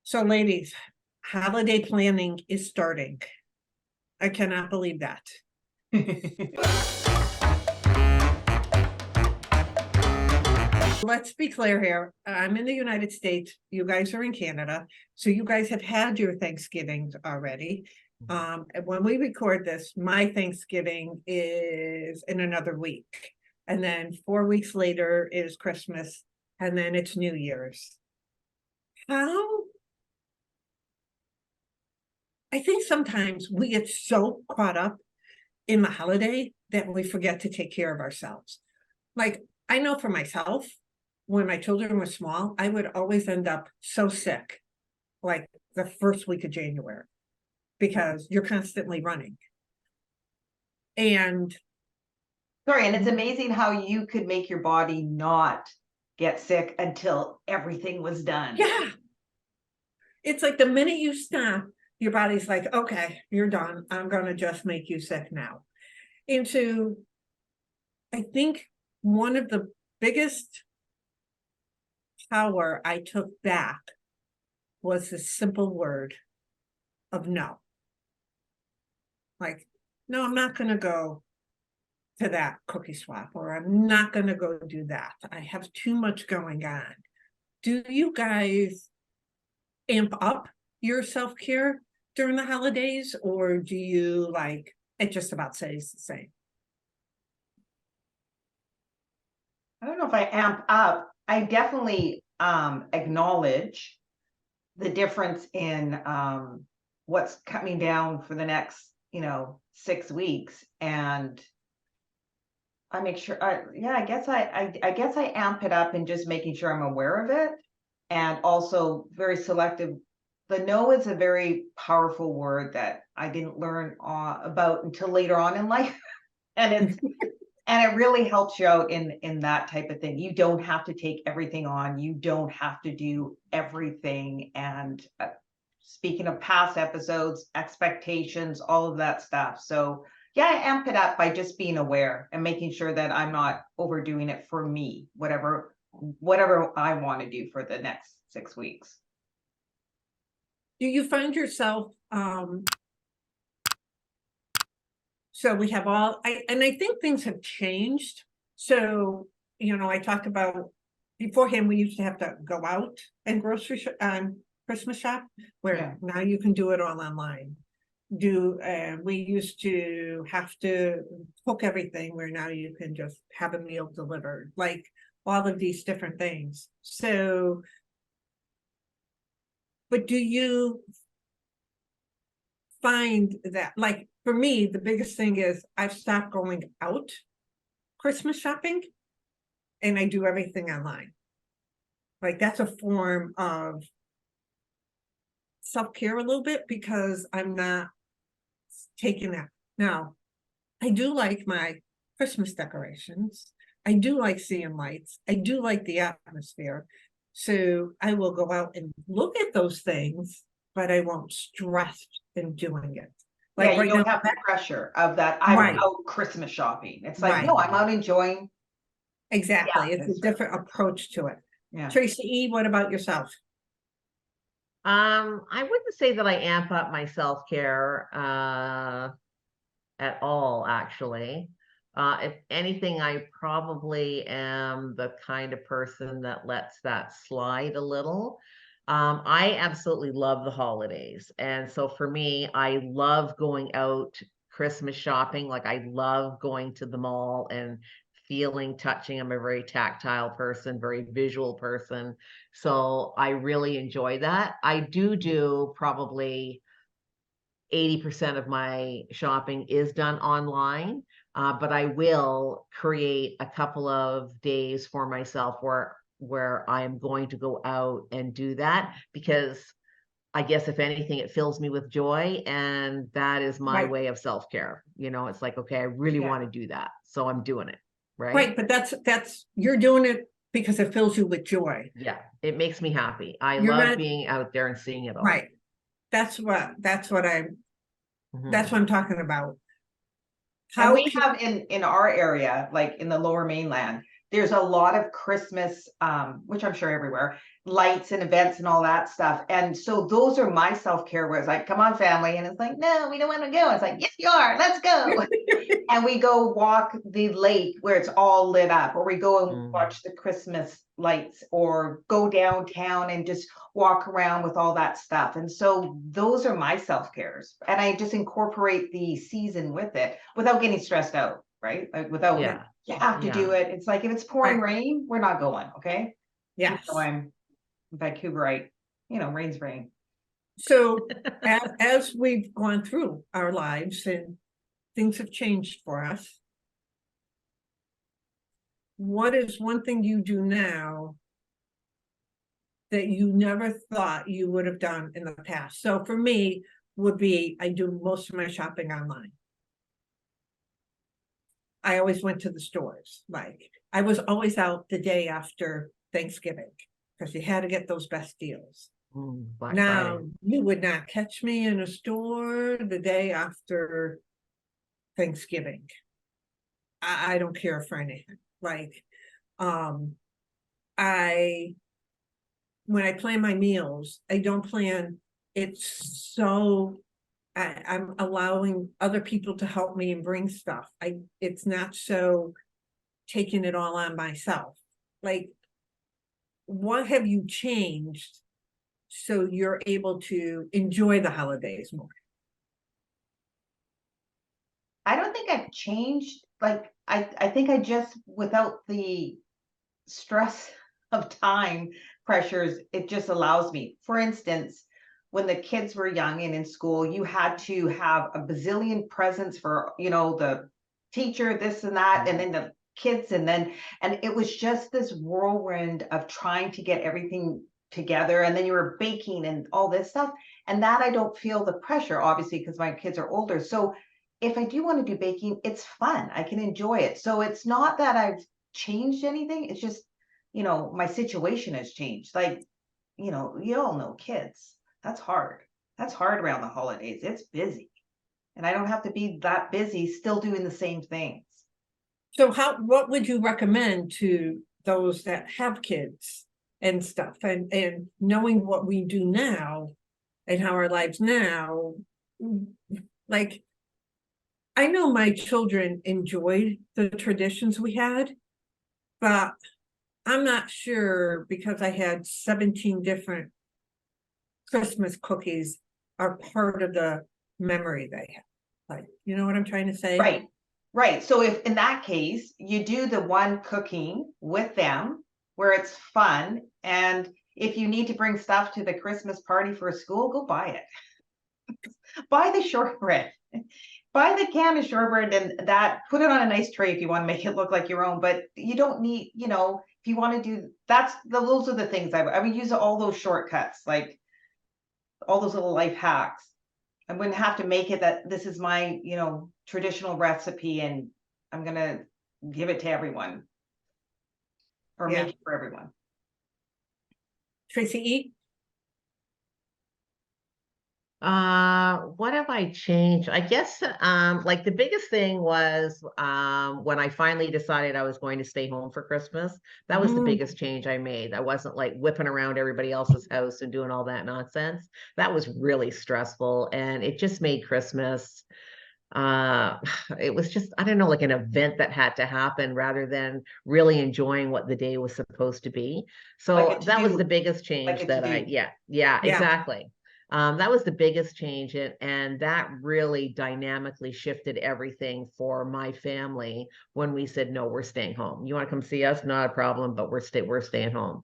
So ladies, holiday planning is starting. I cannot believe that. Let's be clear here. I'm in the United States. You guys are in Canada. So you guys have had your Thanksgivings already. And when we record this, my Thanksgiving is in another week. And then 4 weeks later is Christmas. And then it's New Year's. I think sometimes we get so caught up in the holiday that we forget to take care of ourselves. Like, I know for myself, when my children were small, I would always end up so sick, like the first week of January, because you're constantly running. And it's amazing how you could make your body not get sick until everything was done. yeah, it's like the minute you stop, your body's like, okay, you're done. I'm going to just make you sick now. And so I think one of the biggest power I took back was the simple word of no. Like, no, I'm not going to go to that cookie swap, or I'm not going to go do that. I have too much going on. Do you guys amp up your self-care during the holidays, or do you like it just about stays the same? I don't know if I amp up. I definitely acknowledge the difference in what's coming down for the next 6 weeks, and I make sure I guess I amp it up and just making sure I'm aware of it, and also very selective. The no is a very powerful word that I didn't learn about until later on in life. and it really helps you out in that type of thing. You don't have to take everything on. You don't have to do everything. And speaking of past episodes, expectations, all of that stuff. So yeah, I amp it up by just being aware and making sure that I'm not overdoing it for me, whatever I want to do for the next 6 weeks. Do you find yourself so we have and I think things have changed. So, I talked about beforehand, we used to have to go out and Christmas shop, where now you can do it all online. We used to have to cook everything, where now you can just have a meal delivered, like all of these different things. So, but do you find that, like, for me, the biggest thing is I've stopped going out Christmas shopping, and I do everything online. Like, that's a form of self-care a little bit, because I'm not taking that. Now, I do like my Christmas decorations. I do like seeing lights. I do like the atmosphere. So I will go out and look at those things, but I won't stress in doing it. Like, you don't have the pressure of that. I'm out Christmas shopping. It's like, no, I'm out enjoying. Exactly. It's a different approach to it. Yeah. Tracy E., what about yourself? I wouldn't say that I amp up my self-care at all, actually. If anything, I probably am the kind of person that lets that slide a little. I absolutely love the holidays. And so for me, I love going out Christmas shopping. Like, I love going to the mall and feeling, touching. I'm a very tactile person, very visual person. So I really enjoy that. I do probably 80% of my shopping is done online, but I will create a couple of days for myself where I'm going to go out and do that, because I guess if anything, it fills me with joy, and that is my way of self-care. It's like, okay, I really want to do that, so I'm doing it. Right, but that's you're doing it because it fills you with joy. Yeah, it makes me happy. I love being out there and seeing it all. Right. That's what I'm talking about. How we have in our area, like in the Lower Mainland, there's a lot of Christmas, which I'm sure everywhere, lights and events and all that stuff. And so those are my self-care, where it's like, come on, family. And it's like, no, we don't want to go. It's like, yes, you are. Let's go. And we go walk the lake where it's all lit up, or we go and watch the Christmas lights, or go downtown and just walk around with all that stuff. And so those are my self-cares. And I just incorporate the season with it without getting stressed out, right? Like without, you have to do it. It's like, if it's pouring rain, we're not going, okay? Yes. So I'm Vancouverite, rain's rain. So as we've gone through our lives and things have changed for us, what is one thing you do now that you never thought you would have done in the past? So for me, would be, I do most of my shopping online. I always went to the stores. Like, I was always out the day after Thanksgiving, because you had to get those best deals. Now, you would not catch me in a store the day after Thanksgiving. I don't care for anything. Like, when I plan my meals, I don't plan, it's so, I'm allowing other people to help me and bring stuff. It's not so taking it all on myself. Like, what have you changed so you're able to enjoy the holidays more? I don't think I've changed. Like, I think I just, without the stress of time pressures, it just allows me. For instance, when the kids were young and in school, you had to have a bazillion presents for, the teacher, this and that, and then the kids, and it was just this whirlwind of trying to get everything together. And then you were baking and all this stuff. And that I don't feel the pressure, obviously, because my kids are older. So if I do want to do baking, it's fun. I can enjoy it. So it's not that I've changed anything. It's just, my situation has changed. Like, you all know kids. That's hard. That's hard around the holidays. It's busy. And I don't have to be that busy still doing the same things. So what would you recommend to those that have kids and stuff, and knowing what we do now and how our lives now, like, I know my children enjoyed the traditions we had, but I'm not sure, because I had 17 different Christmas cookies are part of the memory they have. Like, you know what I'm trying to say? Right. Right. So if in that case, you do the one cooking with them where it's fun, and if you need to bring stuff to the Christmas party for school, go buy it. Buy the shortbread. Buy the can of shortbread, and that, put it on a nice tray if you want to make it look like your own, but you don't need, if you want to do, those are the things I would use, all those shortcuts, like all those little life hacks. I wouldn't have to make it that this is my, traditional recipe and I'm going to give it to everyone, or make it for everyone. Tracy E? What have I changed? I guess like the biggest thing was when I finally decided I was going to stay home for Christmas. That was the biggest change I made. I wasn't like whipping around everybody else's house and doing all that nonsense. That was really stressful, and it just made Christmas it was just, I don't know, like an event that had to happen rather than really enjoying what the day was supposed to be. So Like that was the biggest change exactly. That was the biggest change, and that really dynamically shifted everything for my family when we said, no, we're staying home. You want to come see us? Not a problem, but we're staying home.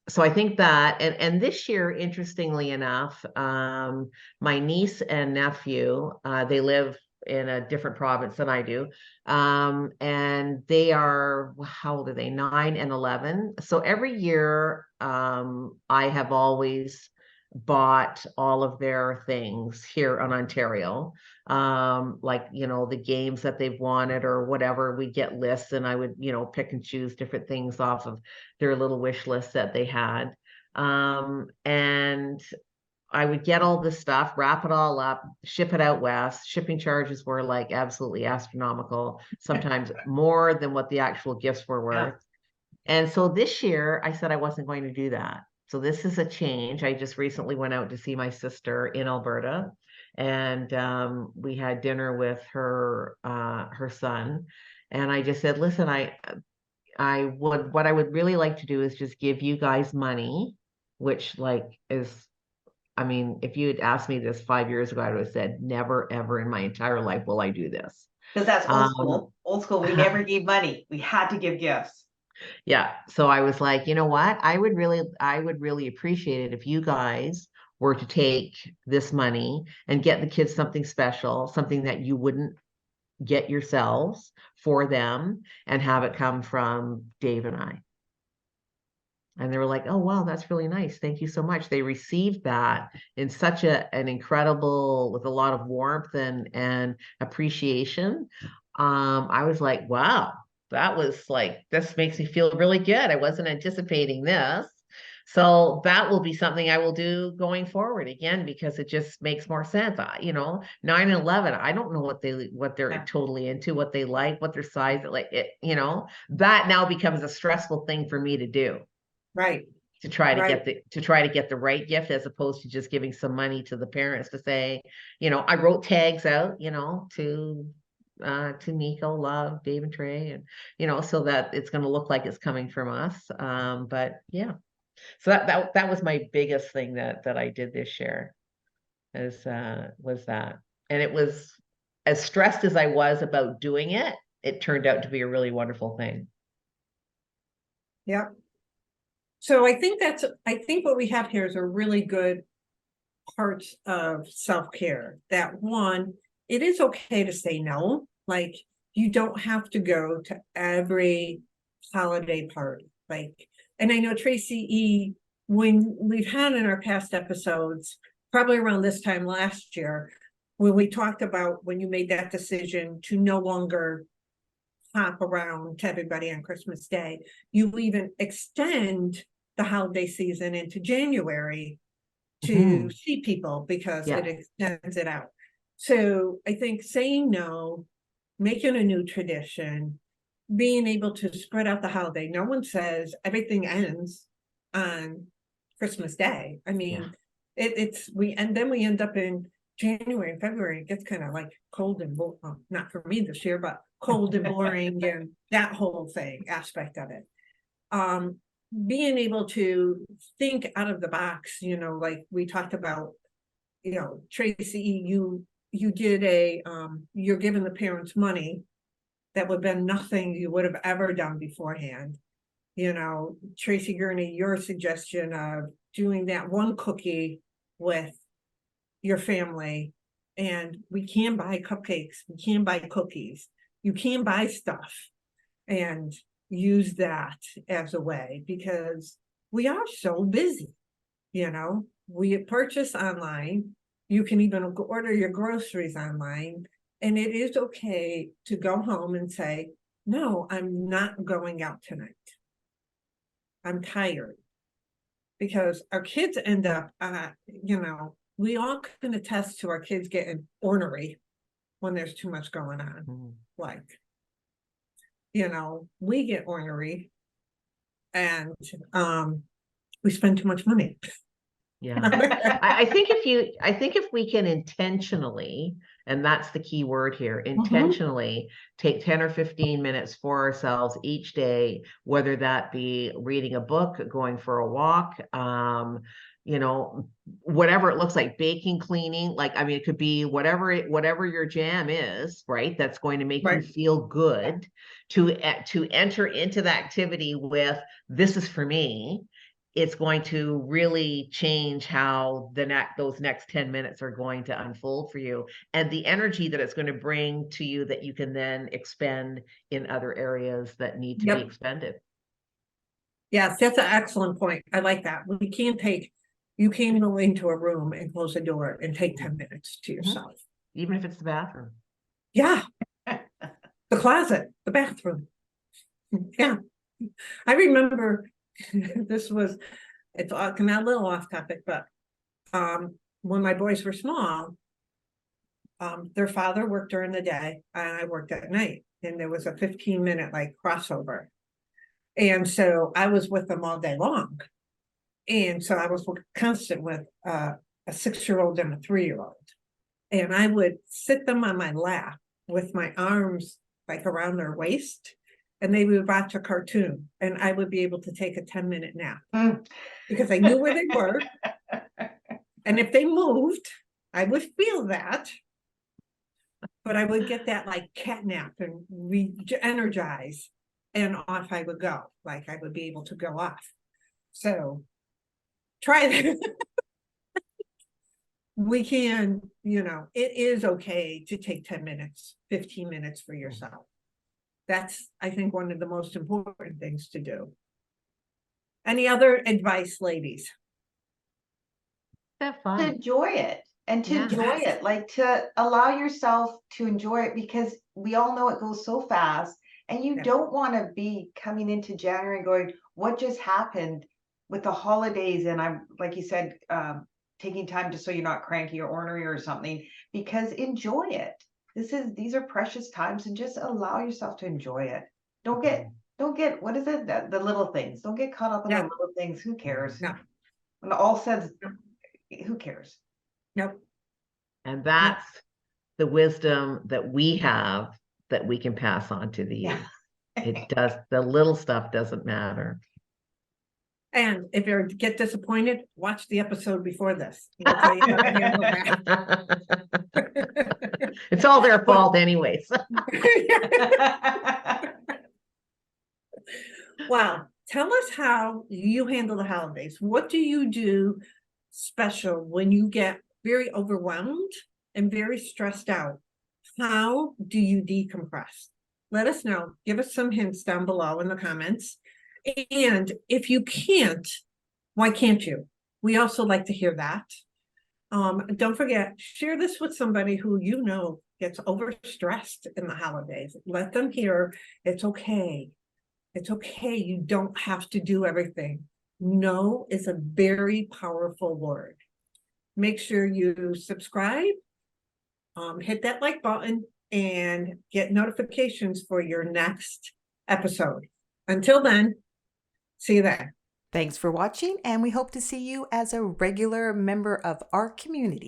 So I think that, and this year, interestingly enough, my niece and nephew, they live in a different province than I do. And they are, how old are they? 9 and 11. So every year, I have always bought all of their things here in Ontario. Like, the games that they've wanted or whatever, we get lists, and I would, pick and choose different things off of their little wish list that they had. And I would get all this stuff, wrap it all up, ship it out west. Shipping charges were like absolutely astronomical, sometimes more than what the actual gifts were worth. And so this year I said I wasn't going to do that. So this is a change. I just recently went out to see my sister in Alberta, and we had dinner with her son. And I just said, listen, what I would really like to do is just give you guys money, which like is, I mean, if you had asked me this 5 years ago, I would have said, never, ever in my entire life will I do this. Because that's old Um, school. Old school, we never gave money. We had to give gifts. Yeah. So I was like, you know what? I would really appreciate it if you guys were to take this money and get the kids something special, something that you wouldn't get yourselves for them, and have it come from Dave and I. And they were like, oh, wow, that's really nice. Thank you so much. They received that in such an incredible, with a lot of warmth and appreciation. I was like, wow, that was like, this makes me feel really good. I wasn't anticipating this. So that will be something I will do going forward again, because it just makes more sense. 9/11, I don't know what they're Yeah. totally into, what they like, what their size, like it, that now becomes a stressful thing for me to do, Right, to try to right. get the right gift, as opposed to just giving some money to the parents to say, I wrote tags out, to Nico, Love, Dave and Trey, and so that it's going to look like it's coming from us. But yeah, so that was my biggest thing that I did this year, was that. And it was, as stressed as I was about doing it, it turned out to be a really wonderful thing. Yep. So I think what we have here is a really good parts of self-care. That one, it is okay to say no. Like, you don't have to go to every holiday party. Like, and I know Tracy E, when we've had in our past episodes, probably around this time last year, when we talked about when you made that decision to no longer hop around to everybody on Christmas Day, you even extend the holiday season into January to Mhm. see people, because Yeah. it extends it out. So I think saying no, making a new tradition, being able to spread out the holiday. No one says everything ends on Christmas Day. I mean, then we end up in January and February. It gets kind of like cold and not for me this year, but cold and boring, and that whole thing aspect of it. Being able to think out of the box, like we talked about, Tracy, you did you're giving the parents money that would have been nothing you would have ever done beforehand. Tracy Gurney, your suggestion of doing that one cookie with your family, and we can buy cupcakes, we can buy cookies, you can buy stuff, and use that as a way, because we are so busy. We purchase online, you can even order your groceries online, and it is okay to go home and say, no, I'm not going out tonight, I'm tired. Because our kids end up, we all can attest to our kids getting ornery when there's too much going on. Mhm. Like, we get ornery, and we spend too much money. Yeah. I think if we can intentionally, and that's the key word here, intentionally take 10 or 15 minutes for ourselves each day, whether that be reading a book, going for a walk, whatever it looks like, baking, cleaning, like, I mean, it could be whatever your jam is, right? That's going to make you Right. feel good, to enter into the activity with, this is for me. It's going to really change how those next 10 minutes are going to unfold for you, and the energy that it's going to bring to you, that you can then expend in other areas that need to be expended. Yes, that's an excellent point. I like that. You can't go into a room and close the door and take 10 minutes to yourself. Even if it's the bathroom. Yeah. The closet, the bathroom. Yeah. I remember it's a little off topic, but when my boys were small, their father worked during the day and I worked at night, and there was a 15-minute like crossover. And so I was with them all day long. And so I was constant with a 6-year-old and a 3-year-old. And I would sit them on my lap with my arms like around their waist, and they would watch a cartoon, and I would be able to take a 10-minute nap because I knew where they were. And if they moved, I would feel that. But I would get that like cat nap and re-energize, and off I would go. Like I would be able to go off. So try that. We can, it is okay to take 10 minutes, 15 minutes for yourself. That's, I think, one of the most important things to do. Any other advice, ladies? Have To fun. enjoy it and to Yeah. enjoy it, like to allow yourself to enjoy it, because we all know it goes so fast, and you Yeah. don't want to be coming into January going, what just happened with the holidays? And I'm, like you said, taking time just so you're not cranky or ornery or something, because enjoy it. These are precious times, and just allow yourself to enjoy it. Don't get, what is it? The little things. Don't get caught up in the Yeah. little things. Who cares? No. When all said, who cares? Nope. And that's the wisdom that we have that we can pass on to the youth. The little stuff doesn't matter. And if you get disappointed, watch the episode before this. We'll tell you how to handle that. It's all their fault anyways. Well, tell us how you handle the holidays. What do you do special when you get very overwhelmed and very stressed out? How do you decompress? Let us know. Give us some hints down below in the comments. And if you can't, why can't you? We also like to hear that. Don't forget, share this with somebody who gets overstressed in the holidays. Let them hear it's okay. It's okay. You don't have to do everything. No is a very powerful word. Make sure you subscribe, hit that like button, and get notifications for your next episode. Until then, see you then. Thanks for watching, and we hope to see you as a regular member of our community.